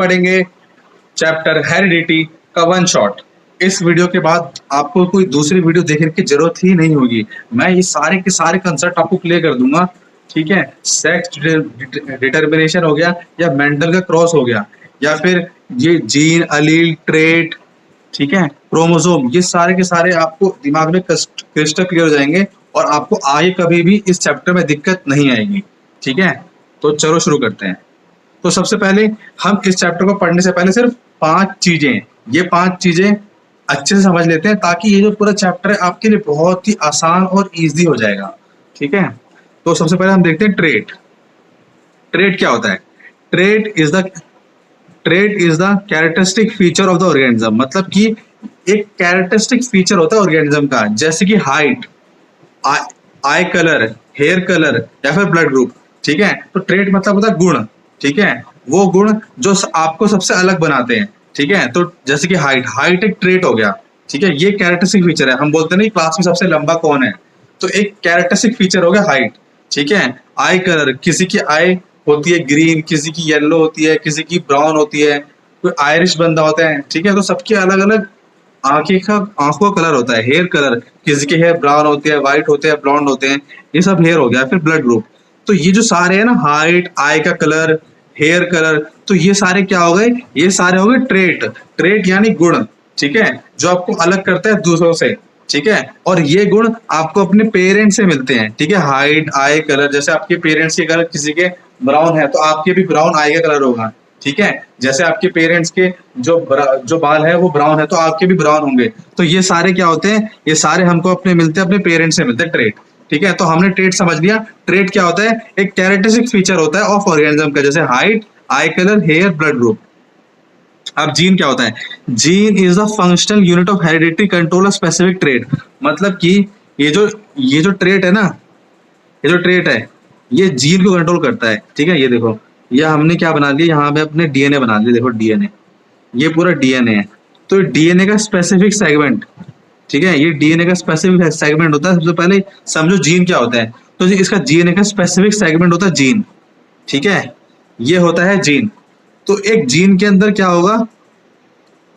पढ़ेंगे chapter heredity का one shot. इस वीडियो के बाद आपको कोई दूसरी वीडियो देखने की जरूरत ही नहीं होगी। मैं ये सारे के सारे कंसेप्ट आपको क्लियर कर दूंगा। ठीक है, सेक्स डिटर्मिनेशन हो गया, या मेंडल का क्रॉस हो गया, या फिर ये जीन, अलील, ट्रेट, ठीक है, क्रोमोसोम, ये सारे के सारे आपको दिमाग में क्रिस्टल क्लियर हो जाएंगे और आपको आगे कभी भी इस चैप्टर में दिक्कत नहीं आएगी। ठीक है, तो चलो शुरू करते हैं। तो सबसे पहले हम इस चैप्टर को पढ़ने से पहले सिर्फ 5 चीजें, ये 5 चीजें अच्छे से समझ लेते हैं, ताकि ये जो पूरा चैप्टर है आपके लिए बहुत ही आसान और इजी हो जाएगा। ठीक है, तो सबसे पहले हम देखते हैं ट्रेट। ट्रेट क्या होता है? Trait is the trait is the characteristic feature of the organism. मतलब कि एक कैरेक्टरिस्टिक फीचर होता है ऑर्गेनिज्म का, जैसे कि height, eye colour, hair colour, या फिर ब्लड ग्रुप। ठीक है, तो ट्रेट मतलब होता है गुण। ठीक है, वो गुण जो आपको सबसे अलग बनाते हैं। ठीक है, तो जैसे कि हाइट एक ट्रेट हो गया। ठीक है, ये कैरेक्टरिस्टिक फीचर है। हम बोलते नहीं क्लास में सबसे लंबा कौन है, तो एक कैरेक्टरिस्टिक फीचर हो गया हाइट। ठीक है, आई कलर, किसी की आई होती है ग्रीन, किसी की येलो होती है, किसी की ब्राउन होती है, कोई आयरिश बंदा होता है। ठीक है, तो सबके अलग अलग आंखों का कलर होता है। हेयर कलर, किसी के हेयर ब्राउन होते हैं, व्हाइट होते हैं, ब्लॉन्ड होते हैं, ये सब हेयर हो गया। फिर ब्लड ग्रुप, तो ये जो सारे है ना, हाइट, आई का कलर, हेयर कलर, तो ये सारे क्या हो गए? ये सारे हो गए ट्रेट। ट्रेट यानी गुण। ठीक है, जो आपको अलग करता है दूसरों से। ठीक है, और ये गुण आपको अपने पेरेंट्स से मिलते हैं। ठीक है, हाइट, आई कलर, जैसे आपके पेरेंट्स के कलर किसी के ब्राउन है, तो आपके भी ब्राउन आई का कलर होगा। ठीक है, जैसे आपके पेरेंट्स के जो बाल है वो ब्राउन है, तो आपके भी ब्राउन होंगे। तो ये सारे क्या होते हैं? ये सारे हमको अपने मिलते हैं, अपने पेरेंट्स से मिलते हैं, ट्रेट। ठीक है, तो हमने ट्रेट समझ लिया। ट्रेट क्या होता है? एक कैरेक्टरिस्टिक फीचर होता है ऑफ ऑर्गेनिज्म का, जैसे height, eye colour, hair, blood group. अब जीन क्या होता है? Gene is the functional unit of heredity control a specific trait. मतलब कि ये जो ट्रेट है ना, ये जो ट्रेट है, ये जीन को कंट्रोल करता है। ठीक है, ये देखो, ये हमने क्या बना लिया यहाँ पे, अपने डीएनए बना लिया। देखो डीएनए, ये पूरा डीएनए है। तो डीएनए का स्पेसिफिक सेगमेंट, ठीक है, ये डीएनए का स्पेसिफिक सेगमेंट होता है। सबसे पहले समझो जीन क्या होता है। तो इसका डीएनए का स्पेसिफिक सेगमेंट होता है जीन। ठीक है, ये होता है जीन। तो एक जीन के अंदर क्या होगा?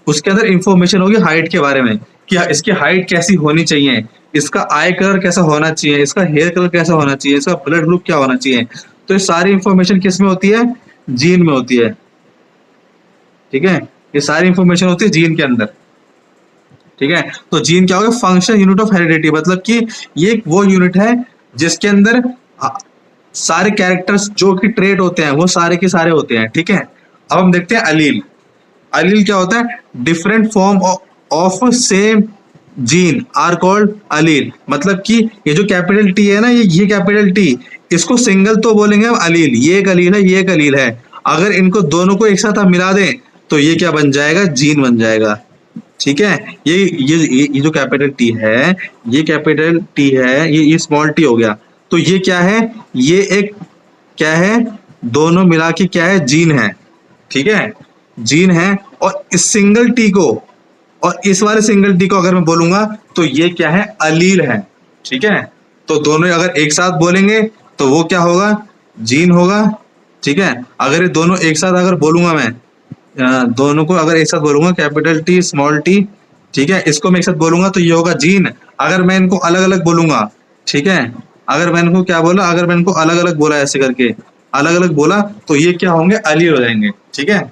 उसके अंदर इंफॉर्मेशन होगी हाइट के बारे में, कि इसकी हाइट कैसी होनी चाहिए, इसका आई कलर कैसा होना चाहिए, इसका हेयर कलर कैसा होना चाहिए, इसका ब्लड ग्रुप क्या होना चाहिए। तो ये सारी इंफॉर्मेशन किस में होती है? जीन में होती है। ठीक है, ये सारी इंफॉर्मेशन होती है जीन के अंदर। ठीक है, तो जीन क्या होगा? Function unit of heredity. मतलब कि ये वो यूनिट है जिसके अंदर सारे कैरेक्टर्स जो कि ट्रेट होते हैं वो सारे के सारे होते हैं। ठीक है, अब हम देखते हैं अलील। अलील क्या होता है? Different form of same gene are called allele. मतलब कि ये जो कैपिटल टी है ना, ये कैपिटल टी, इसको सिंगल तो बोलेंगे हम अलील, ये एक अलील है, ये एक अलील है। अगर इनको दोनों को एक साथ हम मिला दें तो ये क्या बन जाएगा? जीन बन जाएगा। ठीक है, ये जो कैपिटल टी है, ये कैपिटल टी है, ये स्मॉल टी हो गया। तो ये क्या है? ये एक क्या है? दोनों मिला के क्या है? जीन है। ठीक है, जीन है। और इस सिंगल टी को और इस वाले सिंगल टी को अगर मैं बोलूंगा तो ये क्या है? अलील है। ठीक है, तो दोनों अगर एक साथ बोलेंगे तो वो क्या होगा? जीन होगा। ठीक है, अगर ये दोनों एक साथ अगर बोलूंगा मैं, दोनों को अगर एक साथ बोलूंगा, कैपिटल टी, स्मॉल टी, ठीक है, इसको मैं एक साथ बोलूंगा तो ये होगा जीन। अगर मैं इनको अलग अलग बोलूंगा, ठीक है, अगर मैं इनको क्या बोला, अगर मैं इनको अलग अलग बोला, ऐसे करके अलग अलग बोला, तो ये क्या होंगे? अलील हो जाएंगे। ठीक है,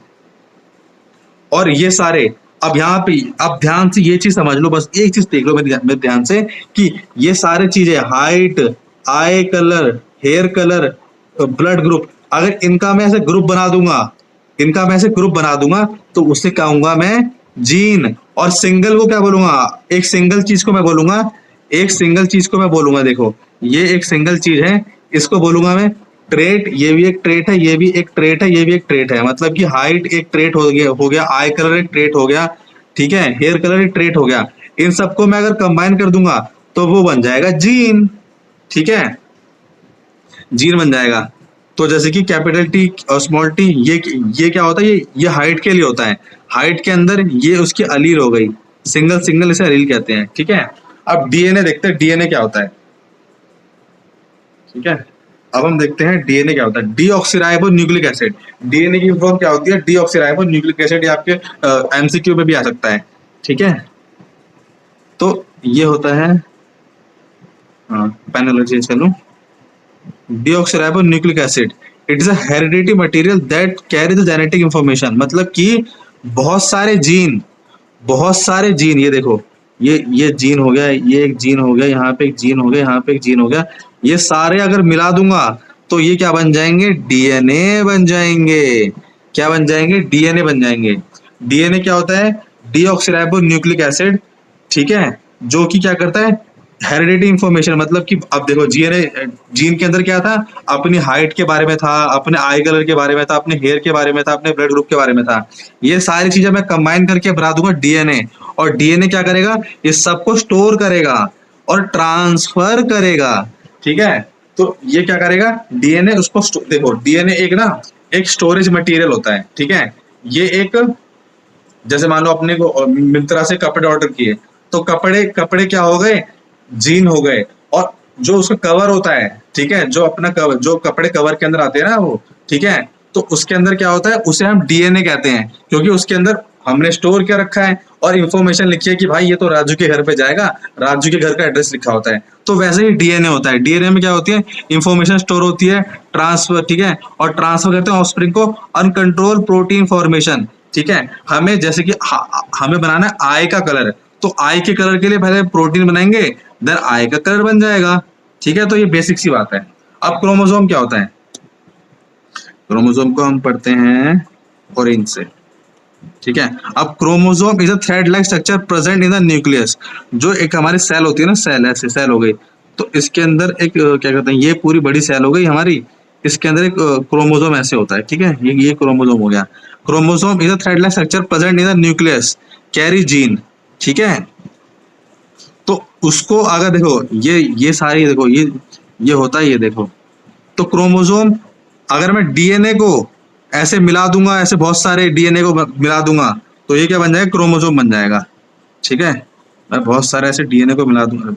और ये सारे, अब यहाँ पे अब ध्यान से ये चीज समझ लो, बस एक चीज देख लो मेरे ध्यान से, कि ये सारे चीजें, height, eye colour, hair colour, blood group, अगर इनका मैं ऐसे ग्रुप बना दूंगा, इनका मैं ऐसे ग्रुप बना दूंगा, तो उससे कहूंगा मैं जीन। और सिंगल को क्या बोलूंगा? एक सिंगल चीज को मैं बोलूंगा, एक सिंगल चीज को मैं बोलूंगा, देखो ये एक सिंगल चीज है, इसको बोलूंगा मैं ट्रेट। ये भी एक ट्रेट है, ये भी एक ट्रेट है, ये भी एक ट्रेट है। मतलब कि हाइट एक ट्रेट हो गया, आई कलर एक ट्रेट हो गया, ठीक है, हेयर कलर एक ट्रेट हो गया। इन सबको मैं अगर कंबाइन कर दूंगा तो वो बन जाएगा जीन। ठीक है, जीन बन जाएगा। तो जैसे कि कैपिटल टी और स्मॉल टी, ये क्या होता है? ये हाइट के लिए होता है। हाइट के अंदर ये उसकी अलील हो गई, सिंगल सिंगल इसे अलील कहते हैं। ठीक है, अब डीएनए देखते हैं, डीएनए क्या होता है। ठीक है, अब हम देखते हैं डीएनए क्या होता है। डीऑक्सीराइबो न्यूक्लिक एसिड, डीएनए की फॉर्म क्या होती है, डीऑक्सीराइबो न्यूक्लिक एसिड। ये आपके एमसीक्यू में भी आ सकता है, ठीक है। तो ये होता है पैनोलॉजी, चलो। Deoxyribo acid, it is a heredity material that carry the genetic information. मतलब कि बहुत सारे जीन, बहुत सारे जीन, ये देखो, ये जीन हो गया, ये एक जीन हो गया, यहाँ पे एक जीन हो गया, यहाँ पे एक जीन हो गया, ये सारे अगर मिला दूंगा तो ये क्या बन जाएंगे, डीएनए बन जाएंगे। क्या बन जाएंगे, डीएनए बन जाएंगे। डीएनए क्या होता है, डीऑक्सीराइबो न्यूक्लिक एसिड, ठीक है, जो कि क्या करता है, हेरिडिटी इंफॉर्मेशन। मतलब कि अब देखो, जीएनए, जीन के अंदर क्या था, अपनी हाइट के बारे में था, अपने आई कलर के बारे में था, अपने हेयर के बारे में था, अपने ब्लड ग्रुप के बारे में था। ये सारी चीजें मैं कंबाइन करके बना दूंगा डीएनए, और डीएनए क्या करेगा, इस सबको स्टोर करेगा और ट्रांसफर करेगा, ठीक है। तो ये क्या करेगा, डीएनए उसको देखो, डीएनए एक ना, एक स्टोरेज मटेरियल होता है, ठीक है। ये एक, जैसे मान लो अपने को मिंत्रा से कपड़े ऑर्डर किए, तो कपड़े कपड़े क्या हो गए, जीन हो गए। और जो उसका कवर होता है, ठीक है, जो अपना कवर, जो कपड़े कवर के अंदर आते हैं ना वो, ठीक है, तो उसके अंदर क्या होता है, उसे हम डीएनए कहते हैं, क्योंकि उसके अंदर हमने स्टोर क्या रखा है और इंफॉर्मेशन लिखी है कि भाई ये तो राजू के घर पे जाएगा, राजू के घर का एड्रेस लिखा होता है। तो वैसे ही डीएनए होता है। डीएनए में क्या होती है, इंफॉर्मेशन स्टोर होती है, ट्रांसफर, ठीक है, और ट्रांसफर करते हैं ऑफस्प्रिंग को अनकंट्रोल प्रोटीन फॉर्मेशन, ठीक है। हमें जैसे कि हमें बनाना है आई का कलर, तो आई के कलर के लिए पहले प्रोटीन बनाएंगे, देन आई का कलर बन जाएगा, ठीक है। तो ये बेसिक सी बात है। अब क्रोमोसोम क्या होता है, क्रोमोसोम को हम पढ़ते हैं ऑरेंज से, ठीक है। अब chromosome is a thread like structure present in the nucleus. जो एक हमारी सेल होती है ना, सेल, ऐसे सेल हो गई, तो इसके अंदर एक क्या कहते हैं, ये पूरी बड़ी सेल हो गई हमारी, इसके अंदर एक क्रोमोसोम ऐसे होता है, ठीक है। ये क्रोमोसोम हो गया। Chromosome is a thread like structure present in the nucleus carry gene, ठीक है। तो उसको अगर देखो, ये सारी देखो, ये होता है, ये देखो। तो क्रोमोसोम, अगर मैं डीएनए को ऐसे मिला दूंगा, ऐसे बहुत सारे डीएनए को मिला दूंगा, तो ये क्या बन जाएगा, क्रोमोसोम बन जाएगा, ठीक है। मैं बहुत सारे ऐसे डीएनए को मिला दूंगा,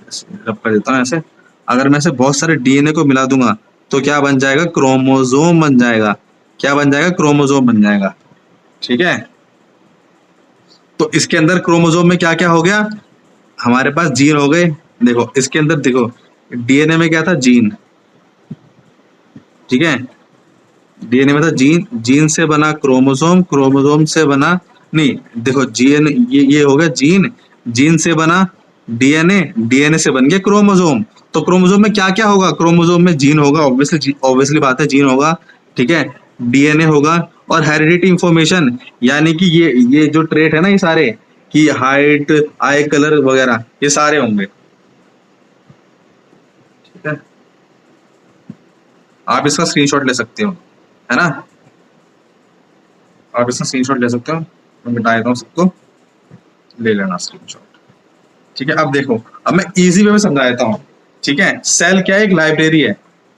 रब कर देता हूँ ऐसे। अगर मैं ऐसे बहुत सारे डीएनए को मिला दूंगा तो क्या बन जाएगा, क्रोमोसोम बन जाएगा। क्या बन जाएगा, क्रोमोसोम बन जाएगा, ठीक है। तो इसके अंदर क्रोमोसोम में क्या क्या हो गया, हमारे पास जीन हो गए। देखो इसके अंदर देखो, डीएनए में क्या था, जीन, ठीक है। डीएनए में था जीन, जीन से बना क्रोमोसोम, क्रोमोसोम से बना, नहीं देखो, जीन, ये हो गया जीन, जीन से बना डीएनए, डीएनए से बन गया क्रोमोसोम। तो क्रोमोसोम में क्या क्या होगा, क्रोमोसोम में जीन होगा, ऑब्वियसली बात है, जीन होगा, ठीक है, डीएनए होगा, और हेरिडिटी इंफॉर्मेशन, यानी कि ये जो ट्रेट है ना, ये सारे, कि हाइट, आई कलर वगैरह, ये सारे होंगे, ठीक है। आप इसका स्क्रीनशॉट ले सकते हो, है ना, आप इसका स्क्रीनशॉट ले सकते हो। मैं मिटा देता हूँ सबको, ले लेना स्क्रीनशॉट, ठीक है। अब देखो, अब मैं इजी वे में समझा देता हूँ, ठीक है। सेल क्या है, एक लाइब्रेरी है,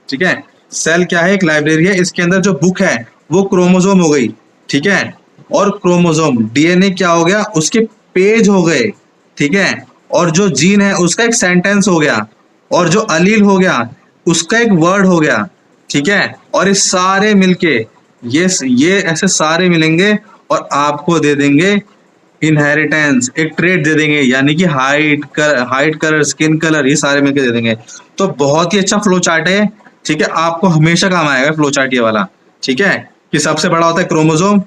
ठीक है। सेल क्या है, एक लाइब्रेरी है। इसके अंदर जो बुक है वो क्रोमोसोम हो गई, ठीक है। और क्रोमोसोम, डीएनए क्या हो गया, उसके पेज हो गए, ठीक है। और जो जीन है उसका एक सेंटेंस हो गया, और जो अलील हो गया उसका एक वर्ड हो गया, ठीक है। और ये सारे मिलके, ये ऐसे सारे मिलेंगे और आपको दे देंगे इनहेरिटेंस, एक ट्रेट दे देंगे, यानी कि हाइट कलर, स्किन कलर, ये सारे मिलके दे देंगे। तो बहुत ही अच्छा फ्लो चार्ट है, ठीक है। आपको हमेशा काम आएगा फ्लो चार्ट ये वाला, ठीक है। कि सबसे बड़ा होता है क्रोमोसोम,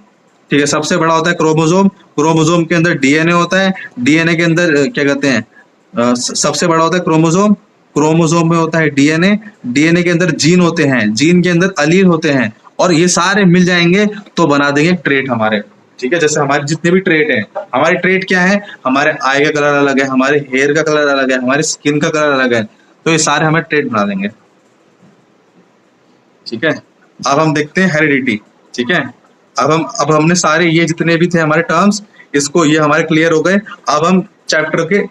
ठीक है, सबसे बड़ा होता है क्रोमोसोम, क्रोमोसोम के अंदर डीएनए होता है, डीएनए के अंदर क्या कहते हैं, सबसे बड़ा होता है क्रोमोसोम, क्रोमोसोम में होता है डीएनए, डीएनए के अंदर जीन होते हैं, जीन के अंदर अलील होते हैं, और ये सारे मिल जाएंगे तो बना देंगे ट्रेट हमारे, ठीक है। जैसे हमारे जितने भी ट्रेट हैं, हमारे ट्रेट क्या है, हमारे आई का कलर अलग है, हमारे हेयर का कलर अलग है, हमारे स्किन का कलर अलग है, तो ये सारे हमें ट्रेट बना देंगे, ठीक है। अब हम देखते हैं हेरिडिटी, ठीक है। अब हमने सारे ये जितने भी थे हमारे टर्म्स, इसको, ये हमारे क्लियर हो गए। अब हम चैप्टर के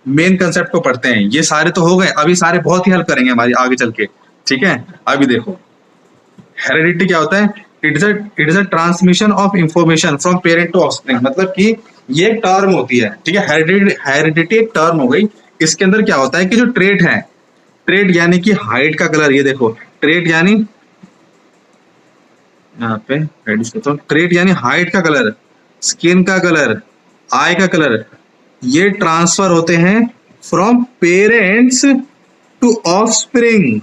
मेन कंसेप्ट को पढ़ते हैं। ये सारे तो हो गए, अभी सारे बहुत ही हेल्प करेंगे हमारी आगे चल के, ठीक है। अभी देखो हेरिडिटी क्या होता है, it is a transmission of information from parent to offspring. मतलब कि ये एक टर्म होती है, ठीक है। हेरिडिटी एक टर्म हो गई। इसके अंदर क्या होता है कि जो ट्रेट है, ट्रेट यानी कि हाइट का कलर, ये देखो, ट्रेट यानी यहाँ पे रेडिश करता हूँ, ट्रेट यानी हाइट का कलर, स्किन का कलर, आई का कलर, ये ट्रांसफर होते हैं फ्रॉम पेरेंट्स टू ऑफस्प्रिंग।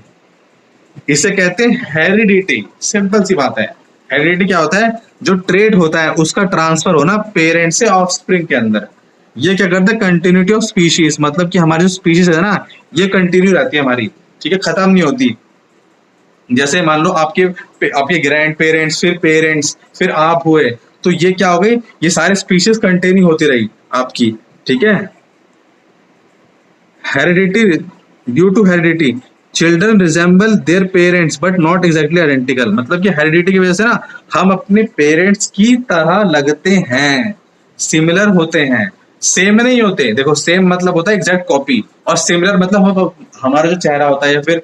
इसे कहते हैं हेरिडिटी। सिंपल सी बात है। हेरिडिटी क्या होता है? जो ट्रेट होता है उसका ट्रांसफर होना पेरेंट से ऑफस्प्रिंग के अंदर। ये क्या करता है? कंटिन्यूटी ऑफ स्पीशीज, मतलब कि हमारी जो स्पीशीज है ना, ये कंटिन्यू रहती है हमारी, ठीक है, खत्म नहीं होती। जैसे मान लो आपके ग्रैंड पेरेंट्स, फिर पेरेंट्स, फिर आप हुए, तो ये क्या हो गई? ये सारे स्पीशीज कंटिन्यू होती रही आपकी, ठीक है। Heredity, due to heredity children resemble their parents but not exactly identical. मतलब कि हेरिडिटी की वजह से ना हम अपने पेरेंट्स की तरह लगते हैं, सिमिलर होते हैं, सेम नहीं होते। देखो, सेम मतलब होता है एग्जैक्ट कॉपी, और सिमिलर मतलब हमारा जो चेहरा होता है, या फिर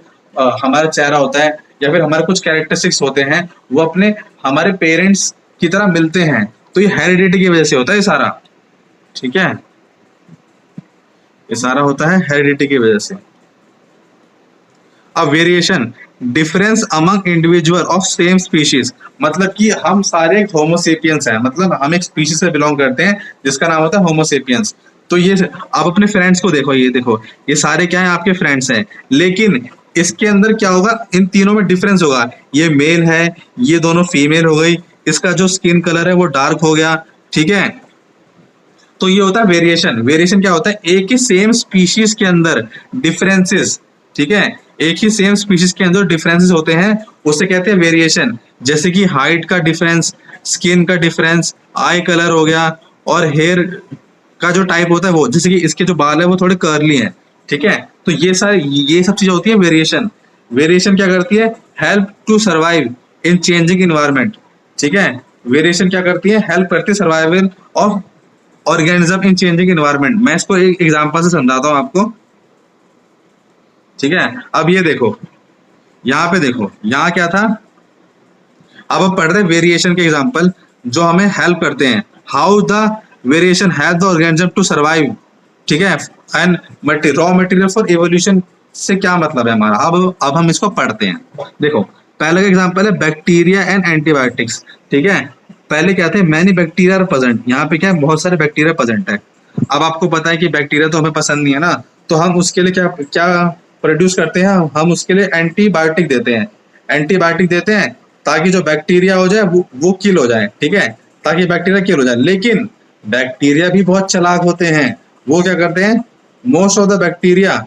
हमारा चेहरा होता है, या फिर हमारे कुछ कैरेक्टरिस्टिक्स होते हैं, वो अपने हमारे पेरेंट्स की तरह मिलते हैं। तो ये हेरिडिटी की वजह से होता है सारा, ठीक है। ये सारा होता है हेरिडिटी की वजह से। अब variation, difference among individual of same species, मतलब कि हम सारे होमोसेपियंस हैं, मतलब हम एक स्पीशीज से बिलोंग करते हैं जिसका नाम होता है होमोसेपियंस। तो ये आप अपने फ्रेंड्स को देखो, ये देखो, ये सारे क्या है? आपके फ्रेंड्स हैं, लेकिन इसके अंदर क्या होगा? इन तीनों में डिफरेंस होगा। ये मेल है, ये दोनों फीमेल हो गई, इसका जो स्किन कलर है वो डार्क हो गया, ठीक है। तो ये होता है वेरिएशन। वेरिएशन क्या होता है? एक ही सेम स्पीशीज के अंदर डिफरेंसेस, ठीक है, एक ही सेम स्पीशीज के अंदर डिफरेंसेस होते हैं, उसे कहते हैं वेरिएशन। जैसे कि हाइट का डिफरेंस, स्किन का डिफरेंस, आई कलर हो गया, और हेयर का जो टाइप होता है वो, जैसे कि इसके जो बाल है वो थोड़े कर्ली हैं, ठीक है। तो ये सब चीजें होती है वेरिएशन। वेरिएशन क्या करती है? Help to survive in changing environment, ठीक है। वेरिएशन क्या करती है? हेल्प करती है survival of organism in changing environment. मैं इसको एक एग्जांपल से समझाता हूं आपको, ठीक है। अब ये देखो, यहाँ पे देखो, यहाँ क्या था? अब हम पढ़ रहे वेरिएशन के एग्जांपल जो हमें हेल्प करते हैं। How the variation help the organism to survive, ठीक है, and raw material for evolution से क्या मतलब है हमारा? अब हम इसको पढ़ते हैं। देखो, पहला एग्जांपल है बैक्टीरिया एंड एंटीबायोटिक्स, ठीक है। पहले क्या थे? Many bacteria are present. यहाँ पे क्या है? बहुत सारे बैक्टीरिया प्रेजेंट है। अब आपको पता है कि बैक्टीरिया तो हमें पसंद नहीं है ना, तो हम उसके लिए क्या क्या प्रोड्यूस करते हैं? हम उसके लिए एंटीबायोटिक देते हैं। एंटीबायोटिक देते हैं ताकि जो बैक्टीरिया हो जाए वो किल हो जाए, ठीक है, ताकि बैक्टीरिया किल हो जाए। लेकिन बैक्टीरिया भी बहुत चालाक होते हैं। वो क्या करते हैं? Most of the bacteria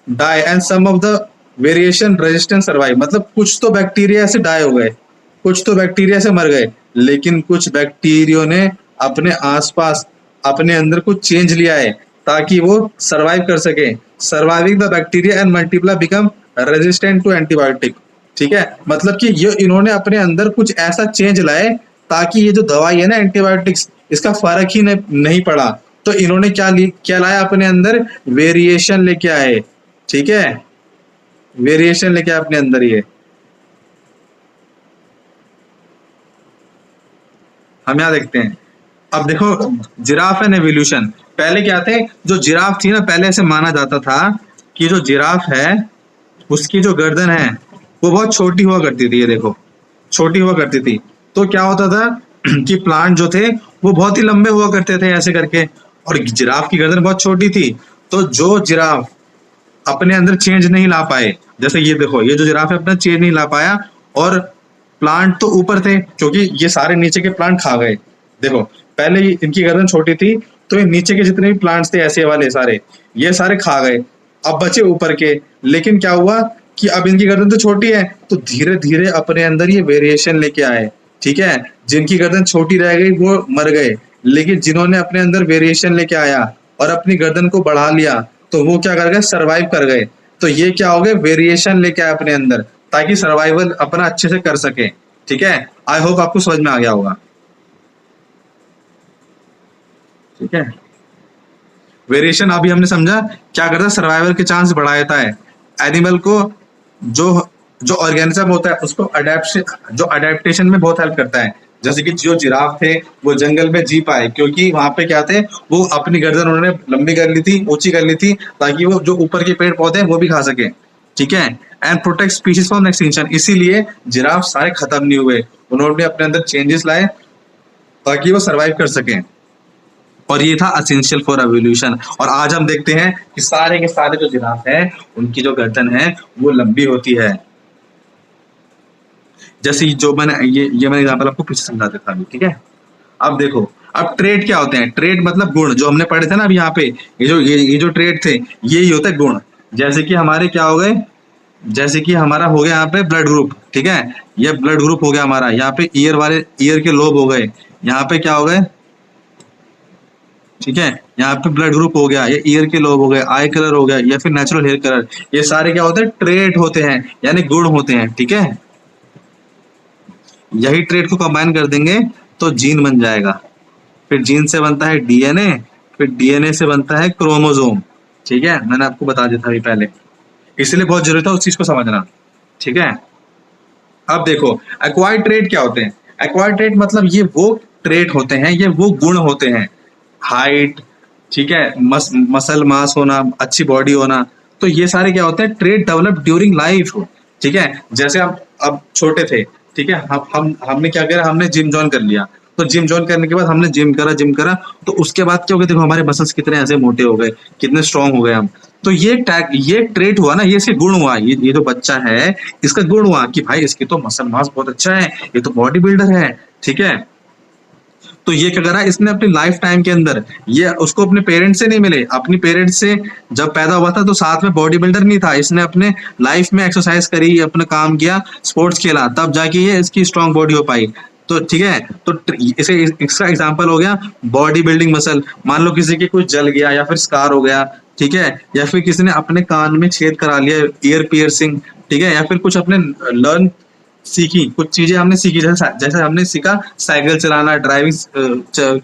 die and some of the variation resistance survive. मतलब कुछ तो बैक्टीरिया ऐसे डाई हो गए, कुछ तो बैक्टीरिया से मर गए, लेकिन कुछ बैक्टीरियो ने अपने आसपास अपने अंदर कुछ चेंज लिया है ताकि वो सरवाइव कर सके। Surviving the bacteria and multiply become resistant to antibiotic, ठीक है। मतलब कि ये इन्होंने अपने अंदर कुछ ऐसा चेंज लाए ताकि ये जो दवाई है ना, एंटीबायोटिक्स, इसका फर्क ही नहीं पड़ा। तो इन्होंने क्या लाया अपने अंदर? वेरिएशन लेके आए, ठीक है, वेरिएशन लेके आए अपने अंदर। ये हम यहाँ देखते हैं। अब देखो, जिराफ एंड एवोल्यूशन। पहले क्या थे? जो जिराफ थी ना, पहले ऐसे माना जाता था कि जो जिराफ है उसकी जो गर्दन है वो बहुत छोटी हुआ करती थी। ये देखो, छोटी हुआ करती थी। तो क्या होता था कि प्लांट जो थे वो बहुत ही लंबे हुआ करते थे ऐसे करके, और जिराफ की गर्दन बहुत छोटी थी। तो जो जिराफ अपने अंदर चेंज नहीं ला पाए, जैसे ये देखो, ये जो जिराफ है अपना चेंज नहीं ला पाया, और प्लांट तो ऊपर थे क्योंकि ये सारे नीचे के प्लांट खा गए। देखो, पहले इनकी गर्दन छोटी थी तो ये नीचे के जितने भी प्लांट्स थे ऐसे वाले सारे, ये सारे खा गए। अब बचे ऊपर के। लेकिन क्या हुआ कि अब इनकी गर्दन तो छोटी है, तो धीरे धीरे अपने अंदर ये वेरिएशन लेके आए, ठीक है। जिनकी गर्दन छोटी रह गई वो मर गए, लेकिन जिन्होंने अपने अंदर वेरिएशन लेके आया और अपनी गर्दन को बढ़ा लिया, तो वो क्या कर गए? सर्वाइव कर गए। तो ये क्या हो गए? वेरिएशन लेके आए अपने अंदर ताकि सर्वाइवल अपना अच्छे से कर सके, ठीक है। आई होप आपको समझ में आ गया होगा, ठीक है। वेरिएशन अभी हमने समझा क्या करता है? सर्वाइवल के चांस बढ़ा देता है एनिमल को। जो जो ऑर्गेनिज्म होता है उसको अडेप्टेशन में बहुत हेल्प करता है। जैसे कि जो जिराफ थे वो जंगल में जी पाए क्योंकि वहां पे क्या थे? वो अपनी गर्दन उन्होंने लंबी कर ली थी, ऊंची कर ली थी, ताकि वो जो ऊपर के पेड़ पौधे हैं वो भी खा सके, ठीक है, and protect species from extinction, इसीलिए जिराफ सारे खत्म नहीं हुए, उन्होंने अपने अंदर चेंजेस लाए ताकि वो सरवाइव कर सकें, और ये था असेंशियल फॉर एवोल्यूशन। और आज हम देखते हैं कि सारे के सारे जो जिराफ है उनकी जो गर्दन है वो लंबी होती है, जैसे जो मैंने ये मैंने एग्जांपल आपको पीछे समझा देता था, ठीक है। अब देखो, अब ट्रेड क्या होते हैं, ट्रेड मतलब गुण, जो हमने पढ़े थे ना अभी यहाँ पे, ये जो ट्रेड थे यही होते हैं गुण। जैसे कि हमारे क्या हो गए, जैसे कि हमारा हो गया यहाँ पे ब्लड ग्रुप, ठीक है, ये ब्लड ग्रुप हो गया हमारा, यहाँ पे ईयर के लोब हो गए, यहाँ पे क्या हो गए, ठीक है, यहाँ पे ब्लड ग्रुप हो गया, ये ईयर के लोब हो गए, आई कलर हो गया, या फिर नेचुरल हेयर कलर, ये सारे क्या होते हैं, ट्रेट होते हैं, यानी गुण होते हैं, ठीक है। यही ट्रेट को कंबाइन कर देंगे तो जीन बन जाएगा, फिर जीन से बनता है डीएनए, फिर डीएनए से बनता है क्रोमोसोम, ठीक है, मैंने आपको बता दिया था अभी पहले, इसलिए बहुत जरूरी था उस चीज को समझना, ठीक है। अब देखो एक्वायर्ड ट्रेट क्या होते हैं, एक्वायर्ड ट्रेट मतलब ये वो ट्रेट होते हैं, ये वो गुण होते हैं, हाइट, ठीक है, मसल मास होना, अच्छी बॉडी होना, तो ये सारे क्या होते हैं, ट्रेट डेवलप ड्यूरिंग लाइफ, ठीक है। जैसे हम अब छोटे थे, ठीक है, हमने क्या करा, हमने जिम ज्वाइन कर लिया, तो जिम ज्वाइन करने के बाद हमने जिम करा, तो उसके बाद क्या हो गया, देखो हमारे मसल्स कितने ऐसे मोटे हो गए, कितने स्ट्रांग हो गए हम, तो ये ट्रेट हुआ ना, ये इसके गुण हुआ, ये जो बच्चा है इसका गुण हुआ कि भाई इसकी तो मसल मास बहुत अच्छा है, ये तो बॉडी बिल्डर है, ठीक है। तो ये क्या करा इसने अपनी लाइफ टाइम के अंदर, ये उसको अपने पेरेंट्स से नहीं मिले, अपनी पेरेंट्स से जब पैदा हुआ था तो साथ में बॉडी बिल्डर नहीं था, इसने अपने लाइफ में एक्सरसाइज करी, अपना काम किया, स्पोर्ट्स खेला, तब जाके ये इसकी स्ट्रांग बॉडी हो पाई, तो ठीक है। तो इसे इसका एग्जांपल हो गया बॉडी बिल्डिंग मसल। मान लो किसी के कुछ जल गया या फिर स्कार हो गया, ठीक है, या फिर किसी ने अपने कान में छेद करा लिया, ईयर पियर्सिंग, ठीक है, या फिर कुछ अपने लर्न सीखी, कुछ चीजें हमने सीखी, जैसे हमने सीखा साइकिल चलाना, ड्राइविंग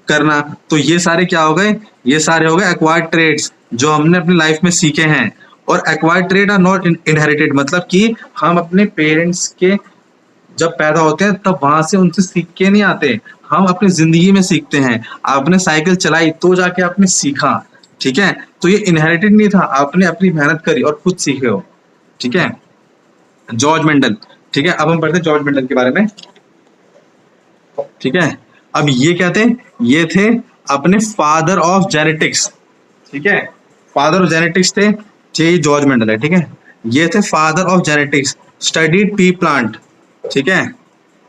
करना, तो ये सारे क्या हो गए, ये सारे हो गए एक्वायर्ड ट्रेड्स जो हमने अपनी लाइफ में सीखे हैं। और acquired trade are not inherited, मतलब कि हम अपने पेरेंट्स के जब पैदा होते हैं तब वहां से उनसे सीख के नहीं आते, हम अपनी जिंदगी में सीखते हैं। आपने साइकिल चलाई तो जाके आपने सीखा, ठीक है, तो ये इनहेरिटेड नहीं था, आपने अपनी मेहनत करी और खुद सीखे हो, ठीक है। जॉर्ज मेंडल, ठीक है, अब हम पढ़ते हैं जॉर्ज मेंडल के बारे में, ठीक है। अब ये क्या थे, ये थे अपने फादर ऑफ जेनेटिक्स, ठीक है, फादर ऑफ जेनेटिक्स थे, ये जॉर्ज मेंडल है, ठीक है, ये थे father of genetics, studied P plant, ठीक है,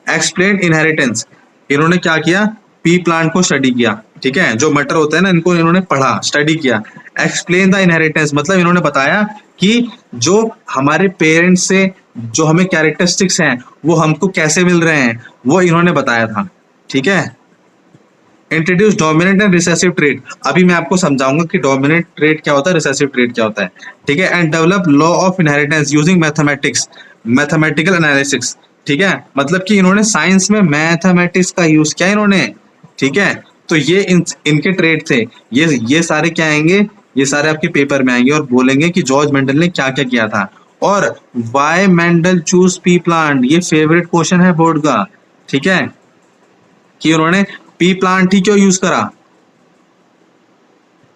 एक्सप्लेन इनहेरिटेंस, इन्होंने क्या किया, पी प्लांट को स्टडी किया, ठीक है, जो मटर होता है ना इनको इन्होंने पढ़ा, स्टडी किया। एक्सप्लेन द इनहेरिटेंस मतलब इन्होंने बताया कि जो हमारे पेरेंट्स से जो हमें कैरेक्टरिस्टिक्स हैं वो हमको कैसे मिल रहे हैं, वो इन्होंने बताया था, ठीक है। Introduce dominant and recessive trait, अभी मैं आपको समझाऊंगा कि डोमिनेंट ट्रेट क्या होता है, रिसेसिव ट्रेट क्या होता है, ठीक है। And develop law of inheritance using mathematics, mathematical analysis, ठीक है, मतलब कि इन्होंने साइंस में मैथमेटिक्स का यूज किया इन्होंने, ठीक है। तो ये इनके ट्रेड थे, ये सारे क्या आएंगे, ये सारे आपके पेपर में आएंगे और बोलेंगे कि जॉर्ज मेंडल ने क्या क्या किया था। और why Mendel choose pea plant, ये फेवरेट क्वेश्चन है बोर्ड का, ठीक है, कि उन्होंने पी प्लांट ही क्यों यूज करा,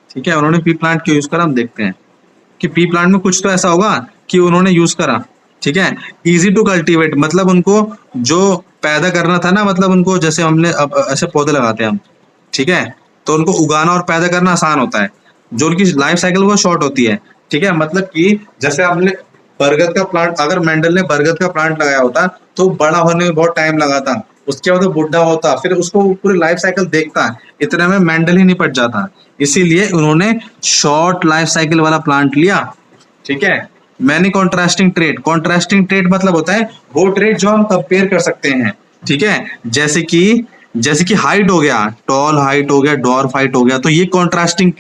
ठीक है, उन्होंने पी प्लांट क्यों यूज करा, हम देखते हैं कि पी प्लांट में कुछ तो ऐसा होगा कि उन्होंने यूज करा, ठीक है। इजी टू कल्टीवेट मतलब उनको जो पैदा करना था ना, मतलब उनको जैसे हमने अब ऐसे पौधे लगाते हैं हम, ठीक है, तो उनको उगाना और पैदा करना आसान होता है, जो उनकी लाइफ साइकिल वो शॉर्ट होती है, ठीक है। मतलब कि जैसे हमने बरगद का प्लांट, अगर मेंडल ने बरगद का प्लांट लगाया होता तो बड़ा होने में बहुत टाइम लगा था, उसके बाद वो बुढ़ा होता, फिर उसको पूरी लाइफ साइकिल देखता, इतने में मेंडल ही निपट जाता, इसीलिए उन्होंने शॉर्ट लाइफ साइकिल वाला प्लांट लिया, ठीक है। Many contrasting trait, contrasting trait मतलब होता है वो ट्रेट जो हम कंपेयर कर सकते हैं, ठीक है, जैसे कि हाइट हो गया, टॉल हाइट हो गया, डॉर्फ हाइट हो गया, तो ये कॉन्ट्रास्टिंग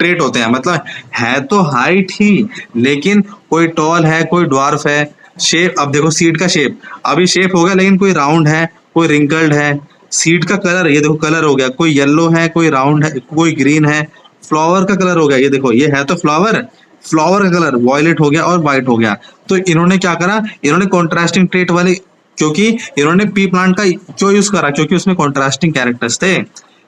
ट्रेट होते हैं, मतलब है तो हाइट ही लेकिन कोई टॉल है, कोई ड्वार्फ है। शेप, अब देखो सीड का शेप, अभी शेप हो गया लेकिन कोई राउंड है, कोई रिंकल्ड है। सीड का कलर, ये देखो कलर हो गया, कोई येलो है, कोई राउंड है, कोई ग्रीन है। फ्लावर का कलर हो गया, ये देखो ये है तो फ्लावर, फ्लावर का कलर वॉयलेट हो गया और व्हाइट हो गया। तो इन्होंने क्या करा, इन्होंने कॉन्ट्रास्टिंग ट्रेट वाले, क्योंकि इन्होंने पी प्लांट का क्यों यूज करा, क्योंकि उसमें कॉन्ट्रास्टिंग कैरेक्टर्स थे,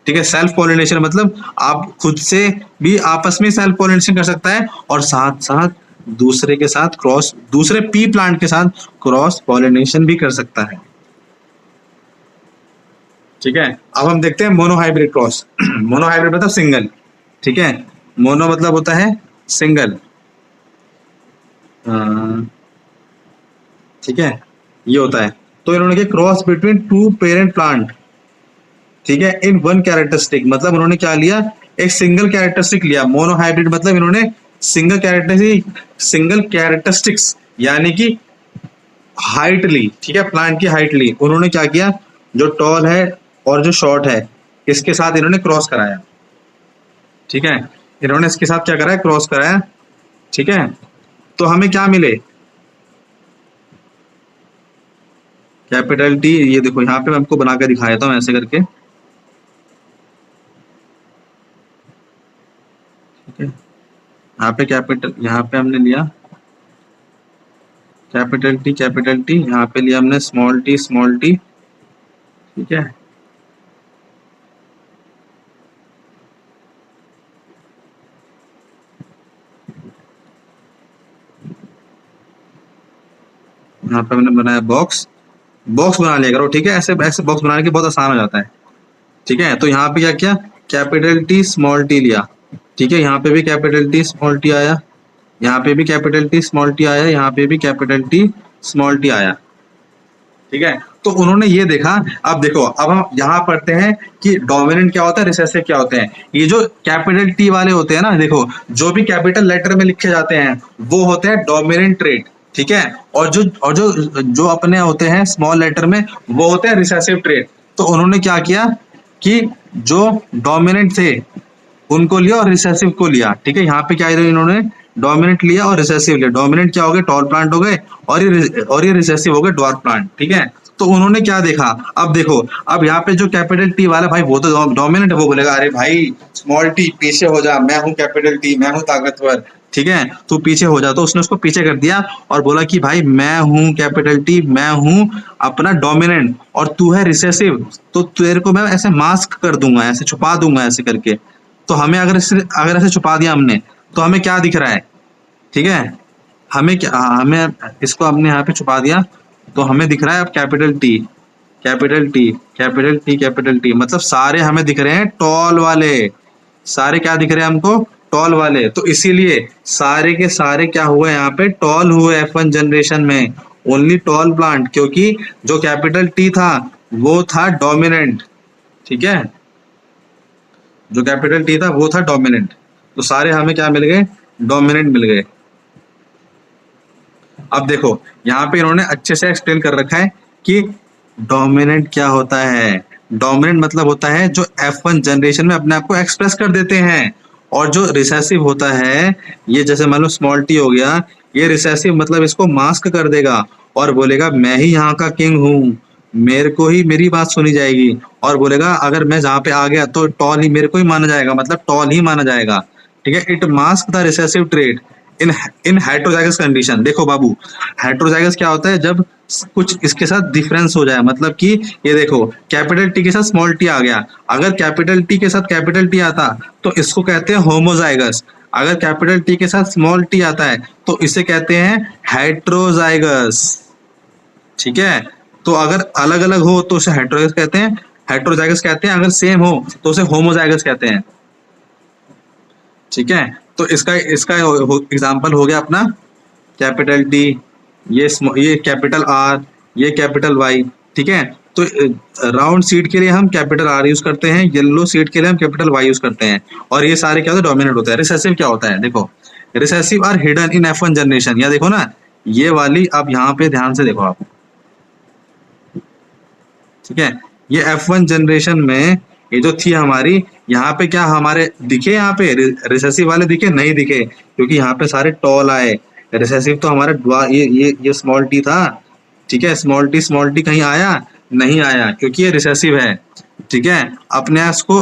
ठीक है। सेल्फ पॉलिनेशन मतलब आप खुद से भी आपस में सेल्फ पॉलिनेशन कर सकता है और साथ साथ दूसरे के साथ क्रॉस, दूसरे पी प्लांट के साथ क्रॉस पॉलिनेशन भी कर सकता है। ठीक है, अब हम देखते हैं मोनोहाइब्रिड क्रॉस। मोनोहाइब्रिड मतलब सिंगल, ठीक है, मोनो मतलब होता है सिंगल, ठीक है, ये होता है। तो इन्होंने क्या, cross between two parent plant, ठीक है, इन वन कैरेक्टरिस्टिक, मतलब उन्होंने क्या लिया, एक सिंगल कैरेक्टरिस्टिक लिया। मोनोहाइब्रिड मतलब इन्होंने सिंगल कैरेक्टरिस्टिक्स यानी कि हाइट ली, ठीक है, प्लांट की हाइट ली। उन्होंने क्या किया, जो टॉल है और जो शॉर्ट है इसके साथ इन्होंने क्रॉस कराया, ठीक है, इन्होंने इसके साथ क्या कराया, क्रॉस कराया, ठीक है। तो हमें क्या मिले, कैपिटल टी, ये देखो यहाँ पे मैं आपको बना के दिखाया था ऐसे करके, ठीक है, यहाँ पे कैपिटल, यहाँ पे हमने लिया कैपिटल टी, यहाँ पे लिया हमने स्मॉल टी, ठीक है, यहाँ पे हमने बनाया बॉक्स बना लिया करो, ठीक है, ऐसे ऐसे बॉक्स बनाने के बहुत आसान हो जाता है, ठीक है। तो यहाँ पे क्या किया, कैपिटल टी स्मॉल टी लिया, ठीक है, यहाँ पे भी कैपिटल टी स्मॉल टी आया, यहाँ पे भी कैपिटल टी स्मॉल टी आया, यहाँ पे भी कैपिटल टी स्मॉल टी आया, ठीक है। तो उन्होंने ये देखा, अब देखो, अब हम यहाँ पढ़ते हैं कि डोमिनेंट क्या होता है, रिसेसिव क्या होते हैं। ये जो कैपिटल टी वाले होते हैं ना, देखो, जो भी कैपिटल लेटर में लिखे जाते हैं वो होते हैं डोमिनेंट ट्रेट, ठीक है, और जो अपने होते हैं स्मॉल लेटर में वो होते हैं रिसेसिव ट्रेट। तो उन्होंने क्या किया कि जो डोमिनेंट थे उनको लिया और रिसेसिव को लिया, ठीक है। यहाँ पे क्या इन्होंने डोमिनेंट लिया और रिसेसिव लिया। डोमिनेंट क्या हो गए, टॉल प्लांट हो गए, और ये रिसेसिव हो गए, ड्वार्फ प्लांट, ठीक है। तो उन्होंने क्या देखा, अब देखो, अब यहाँ पे जो कैपिटल टी वाला भाई वो तो डोमिनेंट है, वो बोलेगा अरे भाई स्मॉल टी पीछे हो जा, मैं हूँ कैपिटल टी, मैं हूँ ताकतवर, ठीक है, तू पीछे हो जा। तो उसने उसको पीछे कर दिया और बोला कि भाई मैं हूँ कैपिटल टी, मैं हूँ अपना डोमिनेंट और तू है रिसेसिव, तो तेरे को मैं ऐसे मास्क कर दूंगा, ऐसे छुपा दूंगा ऐसे करके। तो हमें अगर ऐसे छुपा दिया हमने तो हमें क्या दिख रहा है, ठीक है, हमें इसको हमने यहाँ पे छुपा दिया तो हमें दिख रहा है अब कैपिटल टी मतलब सारे हमें दिख रहे हैं टॉल वाले, सारे क्या दिख रहे हैं हमको, टॉल वाले। तो इसीलिए सारे के सारे क्या हुए, यहाँ पे टॉल हुए F1 जनरेशन में, ओनली टॉल प्लांट, क्योंकि जो कैपिटल टी था वो था डोमिनेंट, ठीक है, जो कैपिटल टी था वो था डोमिनेंट। तो सारे हमें क्या मिल गए, डोमिनेंट मिल गए। अब देखो यहाँ पे इन्होंने अच्छे से एक्सप्लेन कर रखा है कि डोमिनेंट क्या होता है। डोमिनेंट मतलब होता है जो F1 जनरेशन में अपने आप को एक्सप्रेस कर देते हैं, और जो रिसेसिव होता है, ये जैसे मान लो स्मॉल टी हो गया, ये रिसेसिव मतलब इसको मास्क कर देगा और बोलेगा मैं ही यहाँ का किंग हूँ, मेरे को ही मेरी बात सुनी जाएगी, और बोलेगा अगर मैं जहाँ पे आ गया तो टॉल ही मेरे को ही माना जाएगा, मतलब टॉल ही माना जाएगा, ठीक है। It mask the recessive trait in heterozygous condition. देखो बाबू, हेटेरोजाइगस क्या होता है, जब कुछ इसके साथ डिफरेंस हो जाए, मतलब कि ये देखो कैपिटल टी के साथ स्मॉल टी आ गया, अगर कैपिटल टी के साथ कैपिटल टी आता तो इसको कहते हैं होमोजाइगस, अगर कैपिटल टी के साथ स्मॉल टी आता है तो इसे कहते हैं हेट्रोजाइगस, ठीक है। तो अगर अलग अलग हो तो उसे हेट्रोजाइगस कहते हैं, अगर सेम हो तो उसे होमोजाइगस कहते हैं, ठीक है। तो इसका इसका एग्जांपल हो गया अपना कैपिटल टी, ये कैपिटल आर, ये कैपिटल वाई, ठीक है। तो राउंड सीड के लिए हम कैपिटल आर यूज करते हैं, येलो सीड के लिए हम कैपिटल वाई यूज करते हैं, और ये सारे क्या होता है, डोमिनेंट होता है। रिसेसिव क्या होता है, देखो, recessive are hidden in F1 generation, या देखो ना ये वाली, अब यहाँ पे ध्यान से देखो आप, ठीक है, ये F1 जनरेशन में ये जो थी हमारी, यहाँ पे क्या हमारे दिखे, यहाँ पे रिसेसिव वाले दिखे नहीं दिखे, क्योंकि यहाँ पे सारे टॉल आए। रिसेसिव तो हमारा ये स्मॉल टी था, ठीक है, स्मॉल टी कहीं आया नहीं आया, क्योंकि ये रिसेसिव है, ठीक है। अपने आप को